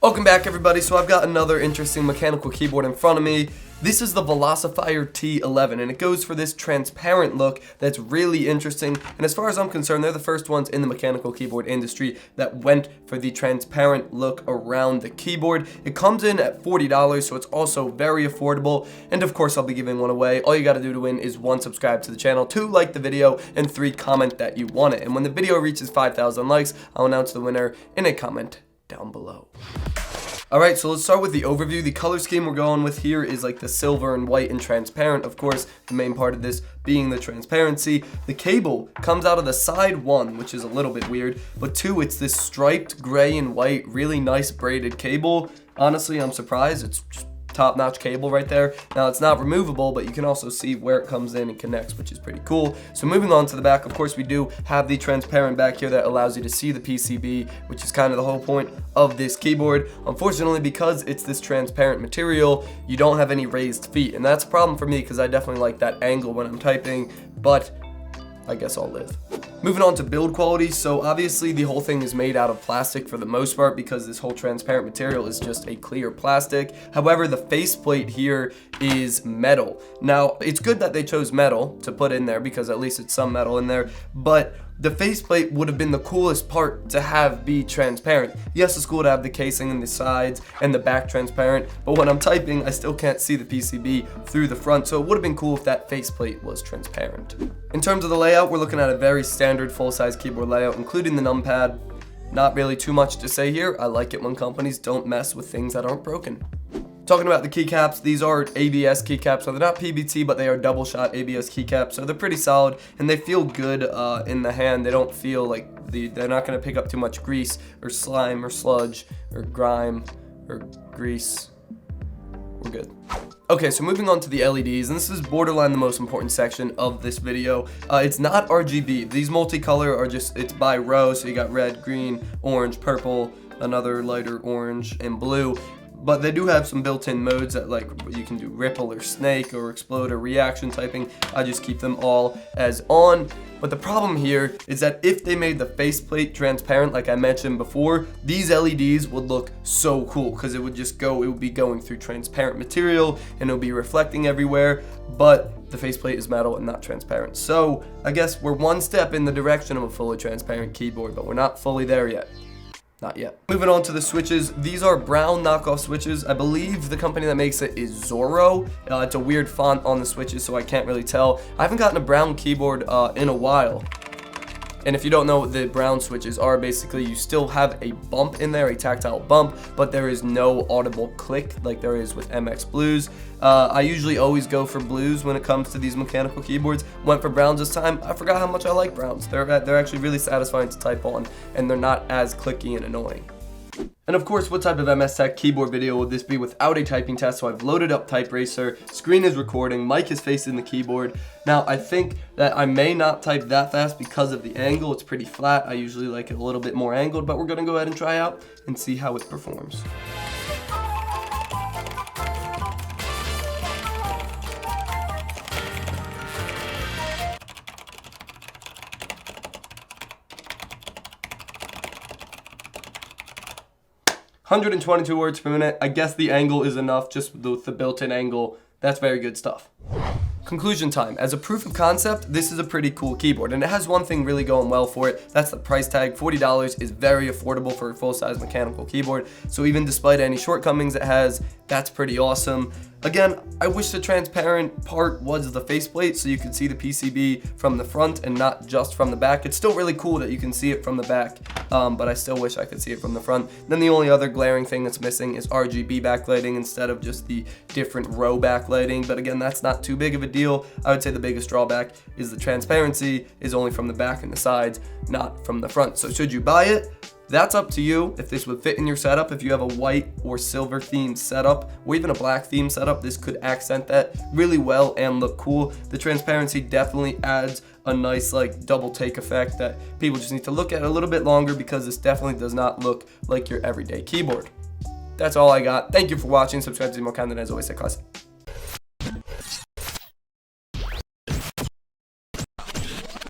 Welcome back, everybody. So I've got another interesting mechanical keyboard in front of me. This is the Velocifier T11, and it goes for this transparent look that's really interesting. And as far as I'm concerned, they're the first ones in the mechanical keyboard industry that went for the transparent look around the keyboard. It comes in at $40, so it's also very affordable. And of course, I'll be giving one away. All you gotta do to win is 1, subscribe to the channel, 2, like the video, and 3, comment that you want it. And when the video reaches 5,000 likes, I'll announce the winner in a comment down below. Alright, so let's start with the overview. The color scheme we're going with here is like the silver and white and transparent. Of course, the main part of this being the transparency. The cable comes out of the side 1, which is a little bit weird, but 2, it's this striped gray and white, really nice braided cable. Honestly, I'm surprised. It's just top-notch cable right there. Now, it's not removable, but you can also see where it comes in and connects, which is pretty cool. So moving on to the back, of course, we do have the transparent back here that allows you to see the PCB, which is kind of the whole point of this keyboard. Unfortunately, because it's this transparent material, you don't have any raised feet, and that's a problem for me because I definitely like that angle when I'm typing, but I guess I'll live. Moving on to build quality, so obviously the whole thing is made out of plastic for the most part because this whole transparent material is just a clear plastic. However, the faceplate here is metal. Now, it's good that they chose metal to put in there because at least it's some metal in there, but the faceplate would have been the coolest part to have be transparent. Yes, it's cool to have the casing and the sides and the back transparent, but when I'm typing, I still can't see the PCB through the front, so it would have been cool if that faceplate was transparent. In terms of the layout, we're looking at a very standard full-size keyboard layout, including the numpad. Not really too much to say here. I like it when companies don't mess with things that aren't broken. Talking about the keycaps, these are ABS keycaps, so they're not PBT, but they are double shot ABS keycaps, so they're pretty solid, and they feel good in the hand. They don't feel like they're not going to pick up too much grease, or slime, or sludge, or grime, or grease. We're good. Okay, so moving on to the LEDs, and this is borderline the most important section of this video. It's not RGB. These multicolor are just, it's by row, so you got red, green, orange, purple, another lighter orange, and blue. But they do have some built-in modes that like you can do ripple or snake or explode or reaction typing. I just keep them all as on. But the problem here is that if they made the faceplate transparent, like I mentioned before, these LEDs would look so cool because it would be going through transparent material and it would be reflecting everywhere. But the faceplate is metal and not transparent. So I guess we're one step in the direction of a fully transparent keyboard, but we're not fully there yet. Not yet. Moving on to the switches. These are brown knockoff switches. I believe the company that makes it is Zorro. It's a weird font on the switches, so I can't really tell. I haven't gotten a brown keyboard in a while. And if you don't know what the brown switches are, basically you still have a bump in there, a tactile bump, but there is no audible click like there is with MX Blues. I usually always go for blues when it comes to these mechanical keyboards. Went for browns this time. I forgot how much I like browns. They're actually really satisfying to type on, and they're not as clicky and annoying. And of course, what type of MS Tech keyboard video would this be without a typing test? So I've loaded up TypeRacer, screen is recording, mic is facing the keyboard. Now I think that I may not type that fast because of the angle. It's pretty flat. I usually like it a little bit more angled, but we're gonna go ahead and try out and see how it performs. "122 words per minute. I guess the angle is enough, just with the built-in angle. That's very good stuff. Conclusion time. As a proof of concept, this is a pretty cool keyboard, and it has one thing really going well for it. That's the price tag. $40 is very affordable for a full-size mechanical keyboard, so even despite any shortcomings it has, that's pretty awesome. Again, I wish the transparent part was the faceplate so you could see the PCB from the front and not just from the back. It's still really cool that you can see it from the back, but I still wish I could see it from the front. Then the only other glaring thing that's missing is RGB backlighting instead of just the different row backlighting, but again, that's not too big of a deal. I would say the biggest drawback is the transparency is only from the back and the sides, not from the front. So should you buy it? That's up to you if this would fit in your setup. If you have a white or silver themed setup, or even a black theme setup, this could accent that really well and look cool. The transparency definitely adds a nice like double take effect that people just need to look at a little bit longer because this definitely does not look like your everyday keyboard. That's all I got. Thank you for watching. Subscribe to see more content. As always, stay classy.